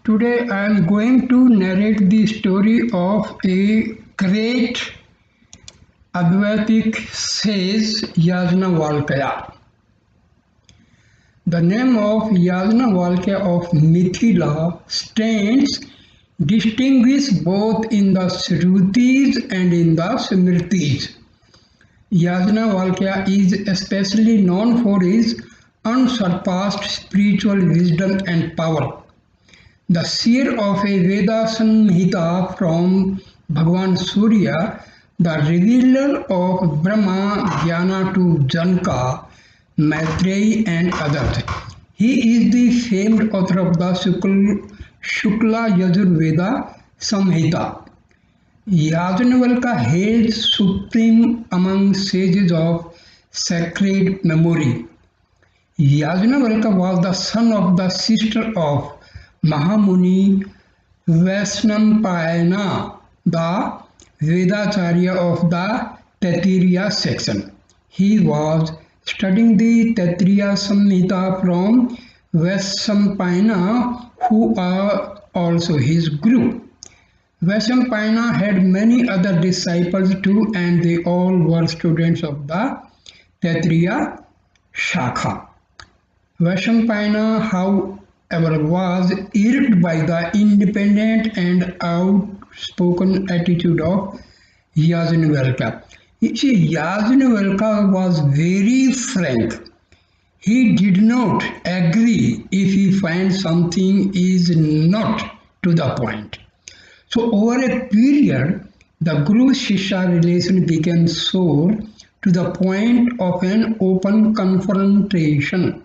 Today I am going to narrate the story of a great Advaitic sage Yajnavalkya. The name of Yajnavalkya of Mithila stands distinguished both in the Shrutis and in the Smritis. Yajnavalkya is especially known for his unsurpassed spiritual wisdom and power. The seer of a Veda Samhita from Bhagavan Surya, the revealer of Brahma Jnana to Janaka, Maitreyi and others. He is the famed author of the Shukla Yajurveda Samhita. Yajnavalkya hails supreme among sages of sacred memory. Yajnavalkya was the son of the sister of Mahamuni Vaishnampayana, the Vedacharya of the Taittiriya section. He was studying the Taittiriya Samhita from Vaishnampayana, who are also his guru. Vaishnampayana had many other disciples too, and they all were students of the Taittiriya Shakha. Vaishnampayana, however, was irked by the independent and outspoken attitude of Yajnavalkya. You see, Yajnavalkya was very frank. He did not agree if he finds something is not to the point. So over a period, the Guru-Shishya relation became sore to the point of an open confrontation.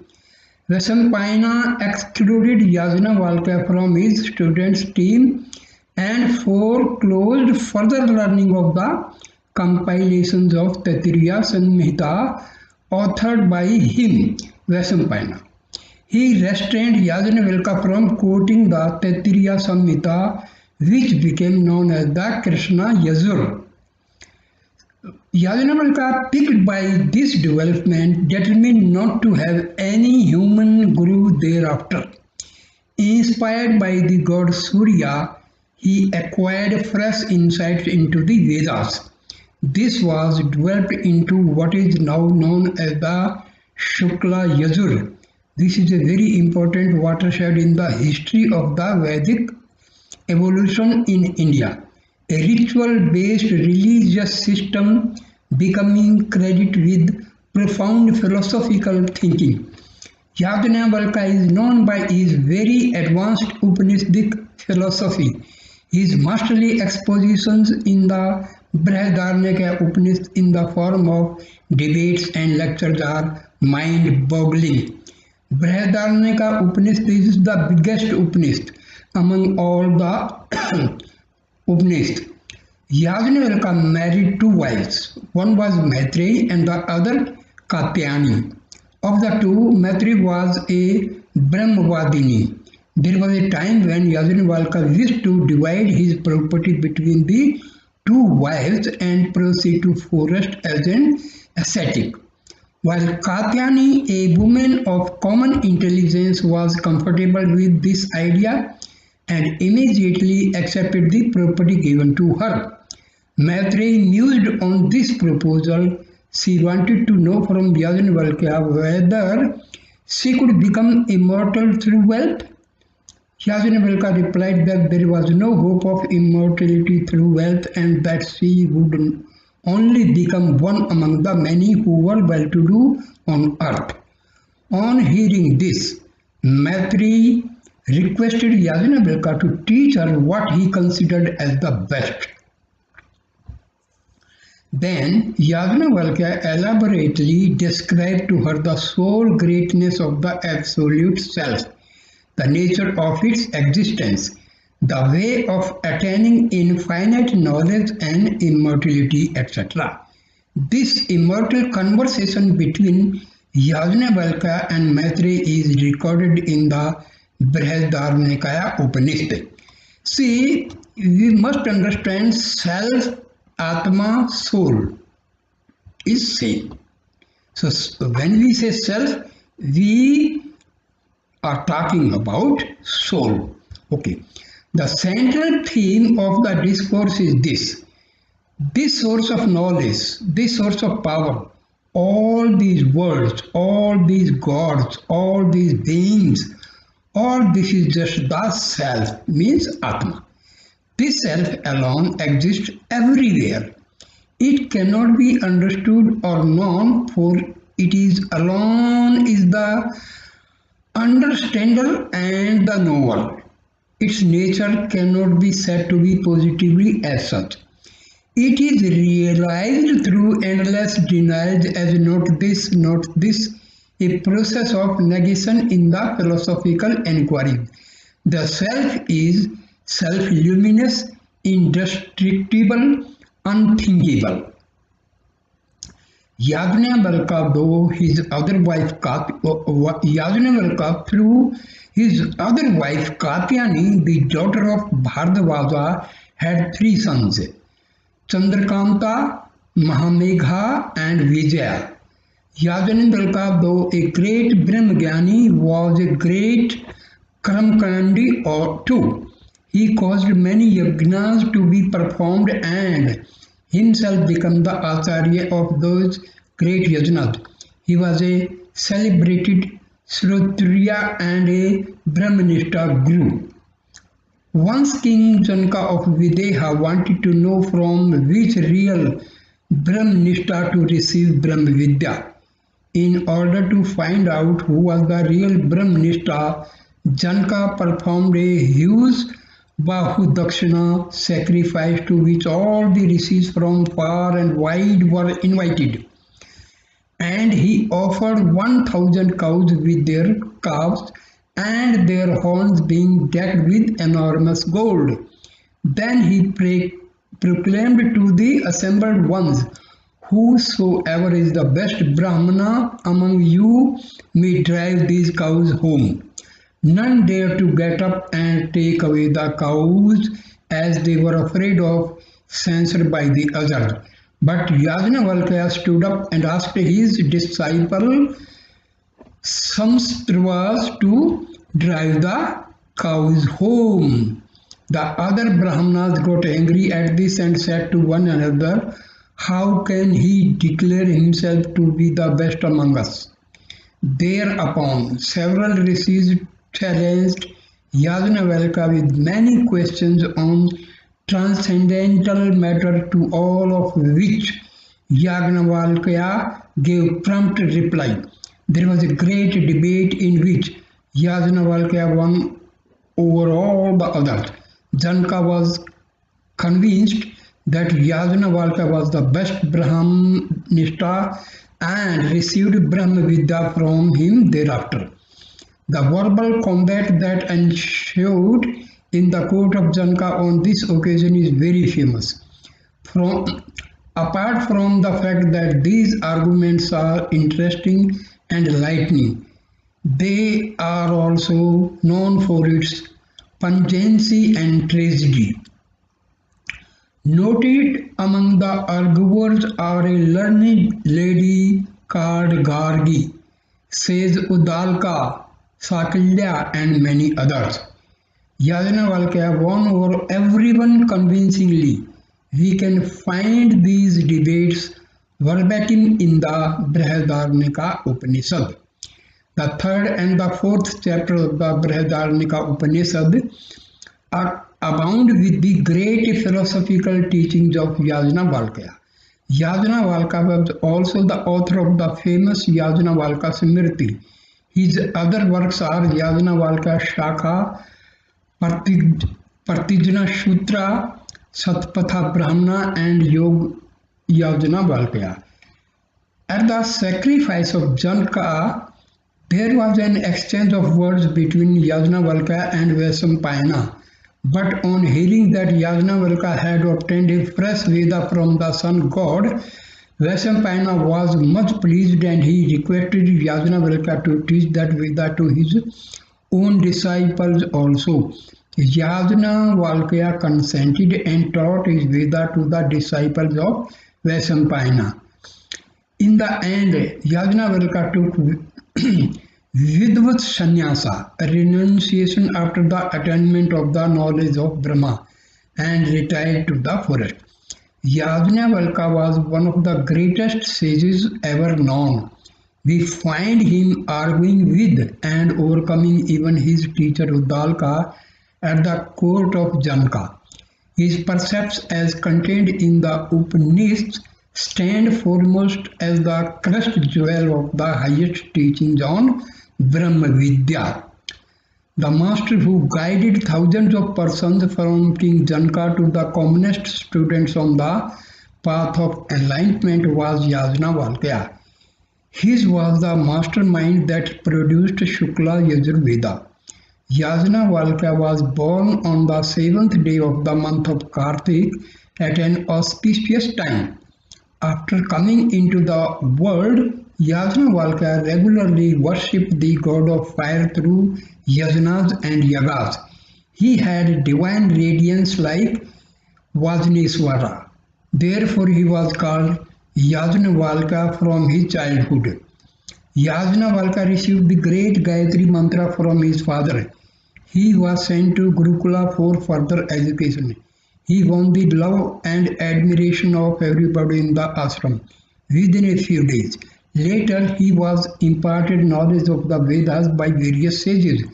Vaishnampayana excluded Yajnavalkya from his students' team and foreclosed further learning of the compilations of Taittiriya Samhita authored by him, Vaishnampayana. He restrained Yajnavalkya from quoting the Taittiriya Samhita, which became known as the Krishna Yajur. Yajnavalkya, piqued by this development, determined not to have any human guru thereafter. Inspired by the god Surya, he acquired fresh insights into the Vedas. This was developed into what is now known as the Shukla Yajur. This is a very important watershed in the history of the Vedic evolution in India. A ritual-based religious system becoming credited with profound philosophical thinking. Yajnavalkya is known by his very advanced Upanishadic philosophy. His masterly expositions in the Brihadaranyaka Upanishad in the form of debates and lectures are mind-boggling. Brihadaranyaka Upanishad is the biggest Upanishad among all the Upanishad. Yajnavalkya married two wives. One was Maitreyi and the other Katyayani. Of the two, Maitreyi was a Brahmavadini. There was a time when Yajnavalkya wished to divide his property between the two wives and proceed to forest as an ascetic. While Katyayani, a woman of common intelligence, was comfortable with this idea and immediately accepted the property given to her. Maitreyi mused on this proposal. She wanted to know from Yajnavalkya whether she could become immortal through wealth. Yajnavalkya replied that there was no hope of immortality through wealth and that she would only become one among the many who were well-to-do on earth. On hearing this, Maitreyi requested Yajnavalkya to teach her what he considered as the best. Then Yajnavalkya elaborately described to her the sole greatness of the Absolute Self, the nature of its existence, the way of attaining infinite knowledge and immortality, etc. This immortal conversation between Yajnavalkya and Maitreyi is recorded in the Brihadaranyaka Upanishad. See, we must understand self, Atma, soul is same. So when we say self, we are talking about soul. Okay. The central theme of the discourse is this. This source of knowledge, this source of power, all these worlds, all these gods, all these beings, all this is just the self, means Atma. This self alone exists everywhere. It cannot be understood or known, for it is alone is the understander and the knower. Its nature cannot be said to be positively as such. It is realized through endless denials as not this, a process of negation in the philosophical inquiry. The self is self-luminous, indestructible, unthinkable. Yajnavalkya, though his other wife Yajnavalkya, through his other wife Katyani, the daughter of Bhardvaja, had three sons, Chandrakanta, Mahamegha, and Vijaya. Yajnavalkya, though a great Brahmajnani, was a great Karmakandi or too. He caused many yajnas to be performed and himself became the Acharya of those great yajnas. He was a celebrated Shrotriya and a Brahmanista guru. Once King Janaka of Videha wanted to know from which real Brahmanista to receive Brahmavidya. In order to find out who was the real Brahmanista, Janaka performed a huge Bahudakshina sacrifice to which all the rishis from far and wide were invited. And he offered 1,000 cows with their calves and their horns being decked with enormous gold. Then he proclaimed to the assembled ones, "Whosoever is the best Brahmana among you may drive these cows home." None dared to get up and take away the cows, as they were afraid of censure by the others. But Yajnavalkya stood up and asked his disciple Samstravas to drive the cows home. The other Brahmanas got angry at this and said to one another, "How can he declare himself to be the best among us?" Thereupon several rishis challenged Yajnavalkya with many questions on transcendental matter, to all of which Yajnavalkya gave prompt reply. There was a great debate in which Yajnavalkya won over all the others. Janaka was convinced that Yajnavalkya was the best Brahmanista and received Brahmavidya from him thereafter. The verbal combat that ensued in the court of Janaka on this occasion is very famous. Apart from the fact that these arguments are interesting and enlightening, they are also known for its pungency and tragedy. Noted among the arguers are a learned lady called Gargi, says Udalka, Sakilya, and many others. Yajnavalkya won over everyone convincingly. We can find these debates verbatim in the Brihadaranyaka Upanishad. The third and the fourth chapter of the Brihadaranyaka Upanishad abound with the great philosophical teachings of Yajnavalkya. Yajnavalkya was also the author of the famous Yajnavalkya Smriti. His other works are Yajnavalkya Shakha, Partijana Sutra, Satpatha Brahmana, and Yog Yajnavalkya. At the sacrifice of Janaka, there was an exchange of words between Yajnavalkya and Vaisampayana. But on hearing that Yajnavalkya had obtained a fresh Veda from the sun god, Vaisampayana was much pleased, and he requested Yajnavalkya to teach that Veda to his own disciples also. Yajnavalkya consented and taught his Veda to the disciples of Vaisampayana. In the end, Yajnavalkya took Vidvat sannyasa, a renunciation after the attainment of the knowledge of Brahma, and retired to the forest. Yajnavalkya was one of the greatest sages ever known. We find him arguing with and overcoming even his teacher Uddalaka at the court of Janaka. His precepts as contained in the Upanishads stand foremost as the crest jewel of the highest teachings on Brahma Vidya. The master who guided thousands of persons from King Janaka to the commonest students on the path of enlightenment was Yajnavalkya. His was the mastermind that produced Shukla Yajurveda. Yajnavalkya was born on the seventh day of the month of Kartik at an auspicious time. After coming into the world, Yajnavalkya regularly worshipped the god of fire through yajnas and yagas. He had divine radiance like Vajneswara. Therefore, he was called Yajnavalkya from his childhood. Yajnavalkya received the great Gayatri mantra from his father. He was sent to Gurukula for further education. He won the love and admiration of everybody in the ashram within a few days. Later, he was imparted knowledge of the Vedas by various sages.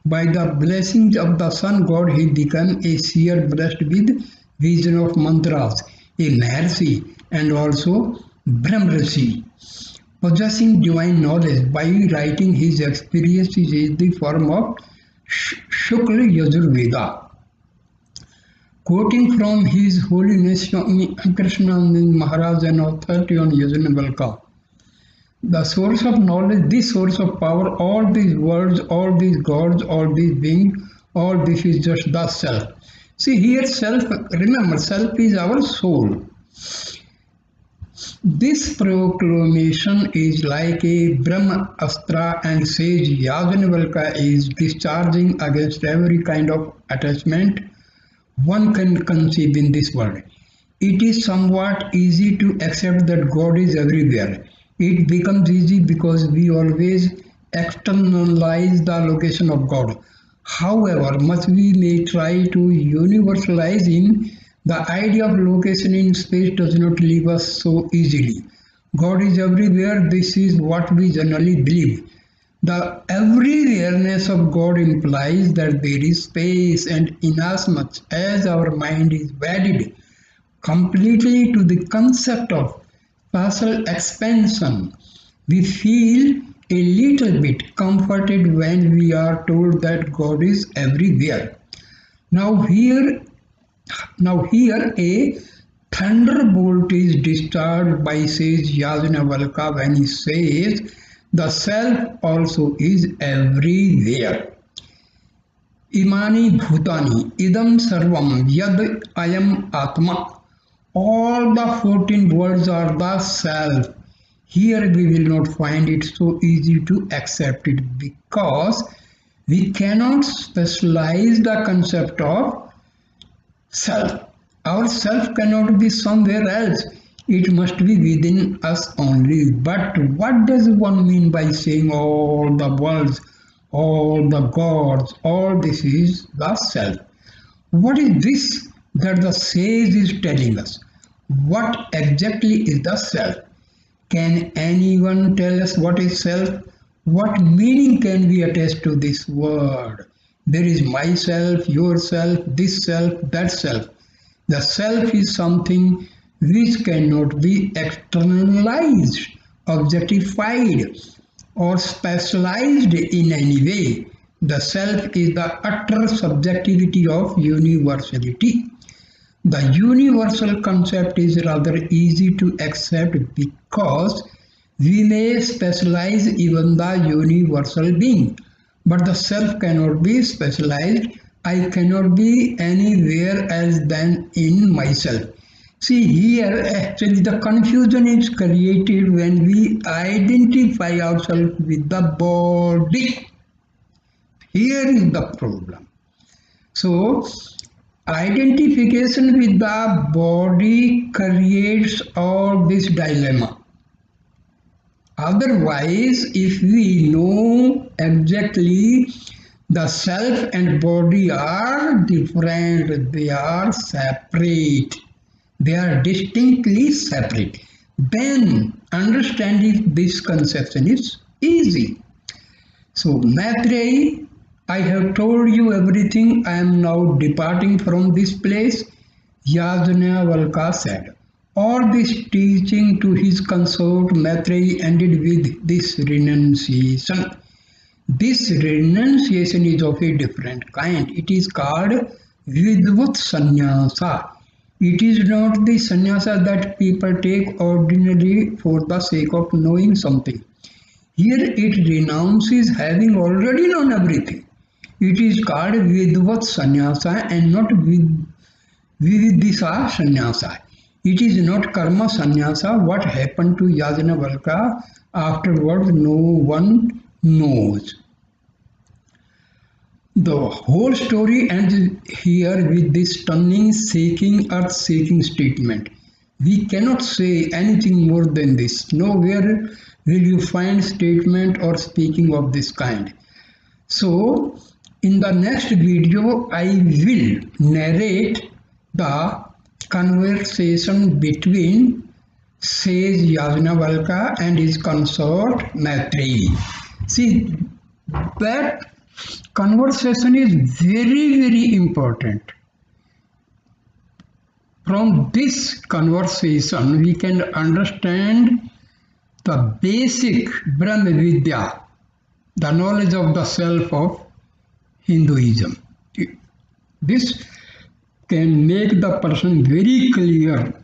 By the blessings of the sun god, he became a seer blessed with vision of mantras, a Maharshi, and also Brahmarshi. Possessing divine knowledge by writing his experiences in the form of Shukla Yajurveda. Quoting from His Holiness Swami Krishnanand Maharaj, an authority on Yajnavalkya, the source of knowledge, this source of power, all these words, all these gods, all these beings, all this is just the self. See here, self, remember, self is our soul. This proclamation is like a Brahma Astra, and sage Yajnavalkya is discharging against every kind of attachment one can conceive in this world. It is somewhat easy to accept that God is everywhere. It becomes easy because we always externalize the location of God. However much we may try to universalize Him, the idea of location in space does not leave us so easily. God is everywhere. This is what we generally believe. The everywhereness of God implies that there is space, and inasmuch as our mind is wedded completely to the concept of spatial expansion, we feel a little bit comforted when we are told that God is everywhere. Now here a thunderbolt is discharged by sage Yajnavalkya when he says the self also is everywhere. Imani bhutani idam sarvam yad ayam atma. All the 14 words are the self. Here we will not find it so easy to accept it because we cannot specialize the concept of self. Our self cannot be somewhere else. It must be within us only. But what does one mean by saying all the worlds, all the gods, all this is the self? What is this that the sage is telling us? What exactly is the self? Can anyone tell us what is self? What meaning can we attach to this word? There is myself, yourself, this self, that self. The self is something which cannot be externalized, objectified, or specialized in any way. The self is the utter subjectivity of universality. The universal concept is rather easy to accept because we may specialize even the universal being, but the self cannot be specialized. I cannot be anywhere else than in myself. See here, actually the confusion is created when we identify ourselves with the body. Here is the problem. So, identification with the body creates all this dilemma. Otherwise, if we know exactly the self and body are different, they are separate, they are distinctly separate, then understanding this conception is easy. So, Maitreyi, I have told you everything. I am now departing from this place. Yajnavalkya said. All this teaching to his consort Maitreyi ended with this renunciation. This renunciation is of a different kind. It is called Vidvat Sannyasa. It is not the sannyasa that people take ordinarily for the sake of knowing something. Here it renounces having already known everything. It is called Vidvat Sannyasa and not Vividisa Sannyasa. It is not Karma Sannyasa. What happened to Yajnavalkya afterwards no one knows. The whole story ends here with this stunning shaking, earth-shaking statement. We cannot say anything more than this. Nowhere will you find statement or speaking of this kind. So, in the next video, I will narrate the conversation between sage Yajnavalkya and his consort Maitreyi. See, that conversation is very, very important. From this conversation, we can understand the basic Brahma Vidya, the knowledge of the self of Hinduism. This can make the person very clear.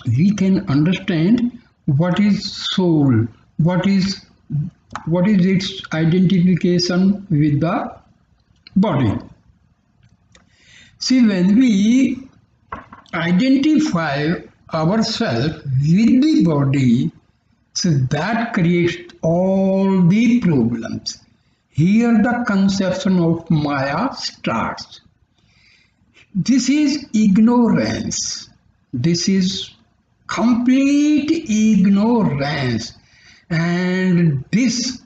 We can understand what is soul, what is its identification with the body. See, when we identify ourselves with the body, so that creates all the problems. Here the conception of Maya starts. This is ignorance. This is complete ignorance. And this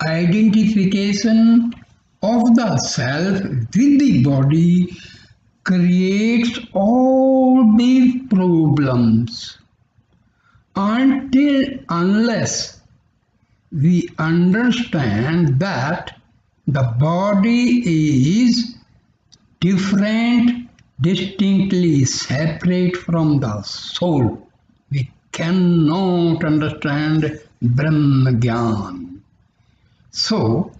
identification of the self with the body creates all the problems unless we understand that the body is different, distinctly separate from the soul. We cannot understand Brahma Gyan. So,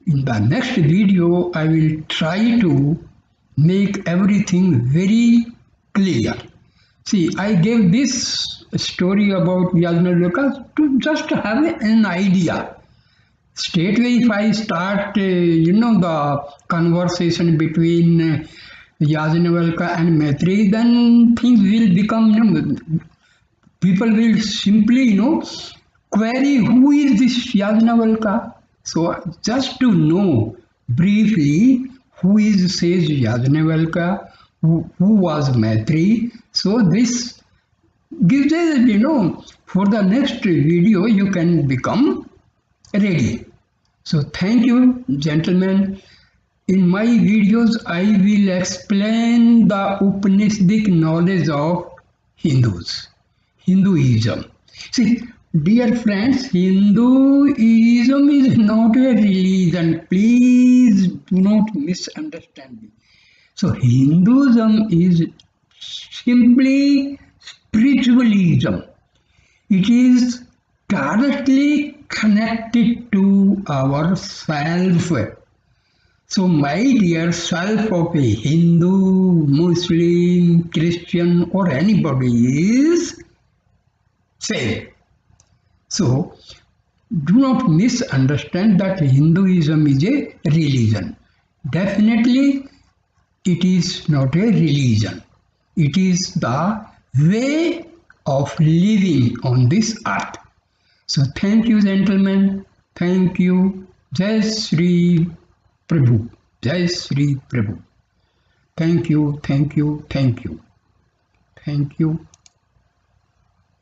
in the next video, I will try to make everything very clear. See, I gave this story about Yajnavalkya to just have an idea. Straightway, if I start, the conversation between Yajnavalkya and Maitreyi, then things will become, people will simply, query who is this Yajnavalkya. So, just to know briefly who is sage Yajnavalkya, who was Maitreyi. So, this gives a, for the next video, you can become ready. So, thank you, gentlemen. In my videos, I will explain the Upanishadic knowledge of Hinduism. See, dear friends, Hinduism is not a religion. Please do not misunderstand me. So, Hinduism is simply spiritualism. It is directly connected to our self. So, my dear self of a Hindu, Muslim, Christian, or anybody is same. So, do not misunderstand that Hinduism is a religion. Definitely, it is not a religion. It is the way of living on this earth. So, thank you, gentlemen. Thank you. Jai Sri Prabhu. Jai Sri Prabhu. Thank you, thank you, thank you. Thank you.